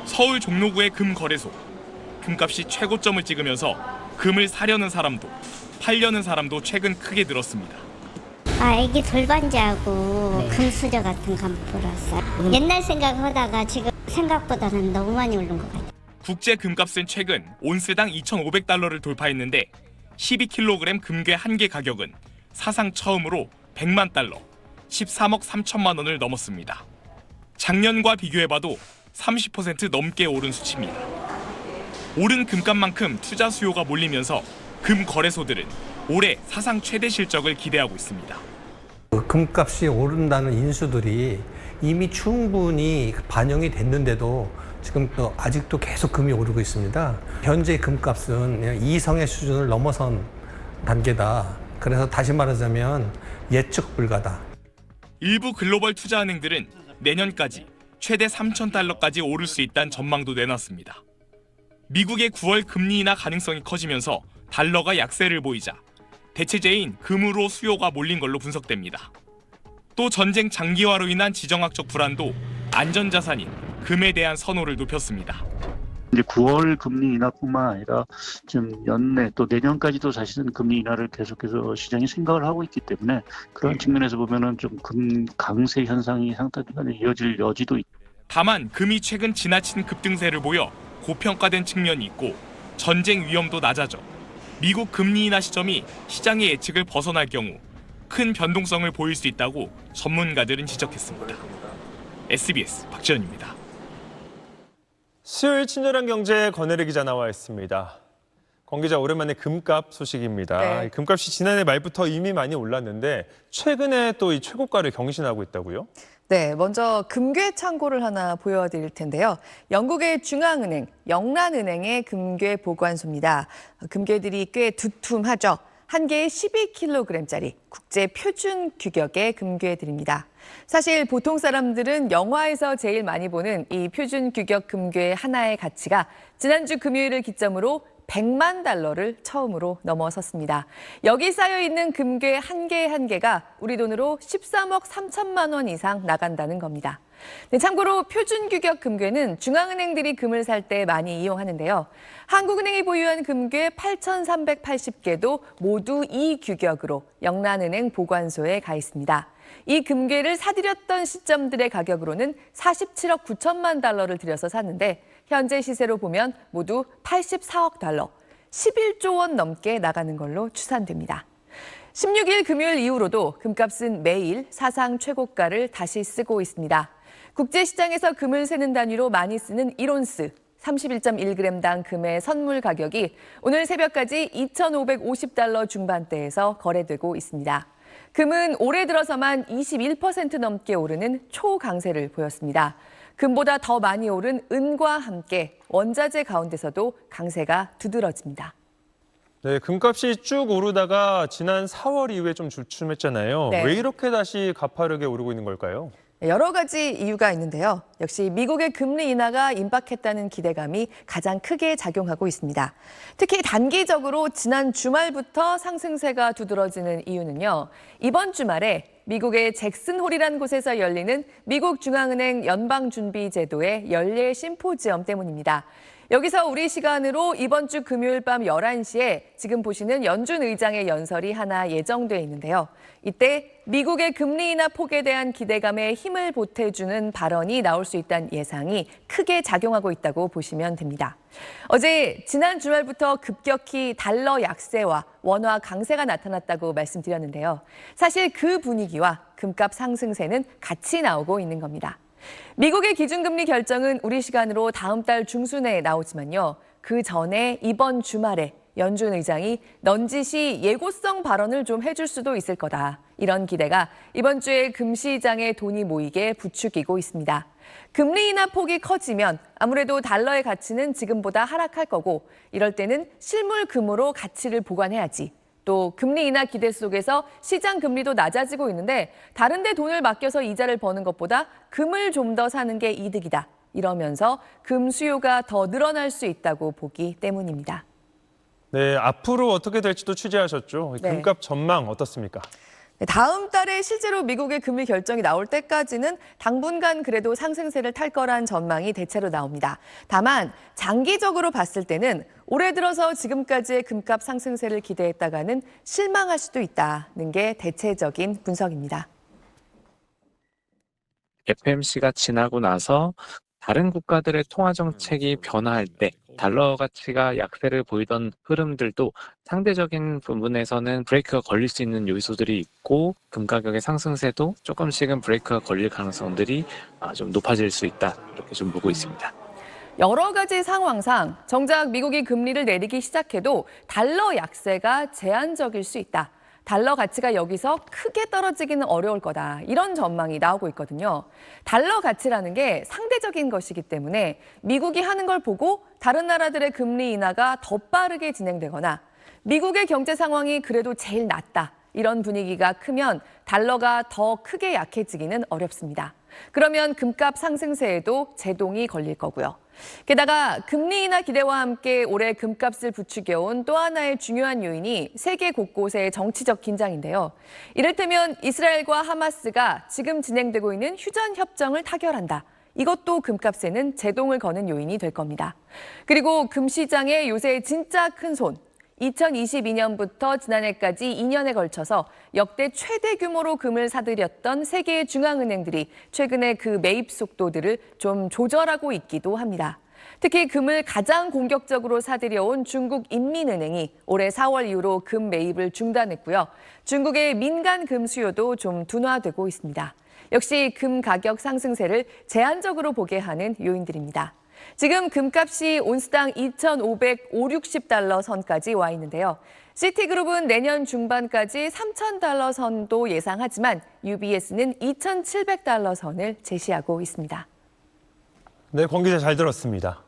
서울 종로구의 금 거래소. 금값이 최고점을 찍으면서 금을 사려는 사람도 팔려는 사람도 최근 크게 늘었습니다. 애기 돌반지하고 금수저 같은 거 한번 불었어. 옛날 생각하다가 지금 생각보다는 너무 많이 오른 것 같아. 국제 금값은 최근 온스당 2,500달러를 돌파했는데 12kg 금괴 한 개 가격은 사상 처음으로 100만 달러, 13억 3천만 원을 넘었습니다. 작년과 비교해봐도 30% 넘게 오른 수치입니다. 오른 금값만큼 투자 수요가 몰리면서 금 거래소들은 올해 사상 최대 실적을 기대하고 있습니다. 금값이 오른다는 인수들이 이미 충분히 반영이 됐는데도 지금 또 아직도 계속 금이 오르고 있습니다. 현재 금값은 그냥 이성의 수준을 넘어선 단계다. 그래서 다시 말하자면 예측 불가다. 일부 글로벌 투자은행들은 내년까지 최대 3,000달러까지 오를 수 있다는 전망도 내놨습니다. 미국의 9월 금리 인하 가능성이 커지면서 달러가 약세를 보이자 대체재인 금으로 수요가 몰린 걸로 분석됩니다. 또 전쟁 장기화로 인한 지정학적 불안도 안전자산인 금에 대한 선호를 높였습니다. 이제 9월 금리 인하뿐만 아니라 지금 연내 또 내년까지도 사실은 금리 인하를 계속해서 시장이 생각을 하고 있기 때문에 그런 측면에서 보면은 좀 금 강세 현상이 상당히 이어질 여지도 있다. 다만 금이 최근 지나친 급등세를 보여 고평가된 측면이 있고 전쟁 위험도 낮아져 미국 금리 인하 시점이 시장의 예측을 벗어날 경우 큰 변동성을 보일 수 있다고 전문가들은 지적했습니다. SBS 박지현입니다. 수요일 친절한 경제 권혜리 기자 나와 있습니다. 권 기자, 오랜만에 금값 소식입니다. 네. 금값이 지난해 말부터 이미 많이 올랐는데 최근에 또 이 최고가를 경신하고 있다고요? 네, 먼저 금괴 창고를 하나 보여드릴 텐데요. 영국의 중앙은행, 영란은행의 금괴 보관소입니다. 금괴들이 꽤 두툼하죠. 한 개에 12kg짜리 국제 표준 규격의 금괴들입니다. 사실 보통 사람들은 영화에서 제일 많이 보는 이 표준 규격 금괴 하나의 가치가 지난주 금요일을 기점으로 100만 달러를 처음으로 넘어섰습니다. 여기 쌓여있는 금괴 한 개 한 개가 우리 돈으로 13억 3천만 원 이상 나간다는 겁니다. 네, 참고로 표준 규격 금괴는 중앙은행들이 금을 살 때 많이 이용하는데요. 한국은행이 보유한 금괴 8,380개도 모두 이 규격으로 영란은행 보관소에 가 있습니다. 이 금괴를 사들였던 시점들의 가격으로는 47억 9천만 달러를 들여서 샀는데 현재 시세로 보면 모두 84억 달러, 11조 원 넘게 나가는 걸로 추산됩니다. 16일 금요일 이후로도 금값은 매일 사상 최고가를 다시 쓰고 있습니다. 국제시장에서 금을 세는 단위로 많이 쓰는 1온스, 31.1g당 금의 선물 가격이 오늘 새벽까지 2,550달러 중반대에서 거래되고 있습니다. 금은 올해 들어서만 21% 넘게 오르는 초강세를 보였습니다. 금보다 더 많이 오른 은과 함께 원자재 가운데서도 강세가 두드러집니다. 네, 금값이 쭉 오르다가 지난 4월 이후에 좀 주춤했잖아요. 네. 왜 이렇게 다시 가파르게 오르고 있는 걸까요? 여러 가지 이유가 있는데요. 역시 미국의 금리 인하가 임박했다는 기대감이 가장 크게 작용하고 있습니다. 특히 단기적으로 지난 주말부터 상승세가 두드러지는 이유는요. 이번 주말에 미국의 잭슨홀이라는 곳에서 열리는 미국 중앙은행 연방준비제도의 연례 심포지엄 때문입니다. 여기서 우리 시간으로 이번 주 금요일 밤 11시에 지금 보시는 연준 의장의 연설이 하나 예정돼 있는데요. 이때 미국의 금리 인하 폭에 대한 기대감에 힘을 보태주는 발언이 나올 수 있다는 예상이 크게 작용하고 있다고 보시면 됩니다. 어제 지난 주말부터 급격히 달러 약세와 원화 강세가 나타났다고 말씀드렸는데요. 사실 그 분위기와 금값 상승세는 같이 나오고 있는 겁니다. 미국의 기준금리 결정은 우리 시간으로 다음 달 중순에 나오지만요. 그 전에 이번 주말에 연준 의장이 넌지시 예고성 발언을 좀 해줄 수도 있을 거다. 이런 기대가 이번 주에 금시장에 돈이 모이게 부추기고 있습니다. 금리 인하 폭이 커지면 아무래도 달러의 가치는 지금보다 하락할 거고 이럴 때는 실물 금으로 가치를 보관해야지. 또 금리 인하 기대 속에서 시장 금리도 낮아지고 있는데 다른 데 돈을 맡겨서 이자를 버는 것보다 금을 좀 더 사는 게 이득이다. 이러면서 금 수요가 더 늘어날 수 있다고 보기 때문입니다. 네, 앞으로 어떻게 될지도 취재하셨죠? 네. 금값 전망 어떻습니까? 다음 달에 실제로 미국의 금리 결정이 나올 때까지는 당분간 그래도 상승세를 탈 거란 전망이 대체로 나옵니다. 다만 장기적으로 봤을 때는 올해 들어서 지금까지의 금값 상승세를 기대했다가는 실망할 수도 있다는 게 대체적인 분석입니다. FOMC가 지나고 나서 다른 국가들의 통화 정책이 변화할 때 달러 가치가 약세를 보이던 흐름들도 상대적인 부분에서는 브레이크가 걸릴 수 있는 요소들이 있고 금 가격의 상승세도 조금씩은 브레이크가 걸릴 가능성들이 좀 높아질 수 있다 이렇게 좀 보고 있습니다. 여러 가지 상황상 정작 미국이 금리를 내리기 시작해도 달러 약세가 제한적일 수 있다. 달러 가치가 여기서 크게 떨어지기는 어려울 거다. 이런 전망이 나오고 있거든요. 달러 가치라는 게 상대적인 것이기 때문에 미국이 하는 걸 보고 다른 나라들의 금리 인하가 더 빠르게 진행되거나 미국의 경제 상황이 그래도 제일 낫다. 이런 분위기가 크면 달러가 더 크게 약해지기는 어렵습니다. 그러면 금값 상승세에도 제동이 걸릴 거고요. 게다가 금리 인하 기대와 함께 올해 금값을 부추겨온 또 하나의 중요한 요인이 세계 곳곳의 정치적 긴장인데요. 이를테면 이스라엘과 하마스가 지금 진행되고 있는 휴전 협정을 타결한다. 이것도 금값에는 제동을 거는 요인이 될 겁니다. 그리고 금 시장의 요새 진짜 큰 손. 2022년부터 지난해까지 2년에 걸쳐서 역대 최대 규모로 금을 사들였던 세계의 중앙은행들이 최근에 그 매입 속도들을 좀 조절하고 있기도 합니다. 특히 금을 가장 공격적으로 사들여온 중국 인민은행이 올해 4월 이후로 금 매입을 중단했고요. 중국의 민간 금 수요도 좀 둔화되고 있습니다. 역시 금 가격 상승세를 제한적으로 보게 하는 요인들입니다. 지금 금값이 온스당 2,560달러 선까지 와 있는데요. 시티그룹은 내년 중반까지 3,000달러 선도 예상하지만 UBS는 2,700달러 선을 제시하고 있습니다. 네, 권 기자 잘 들었습니다.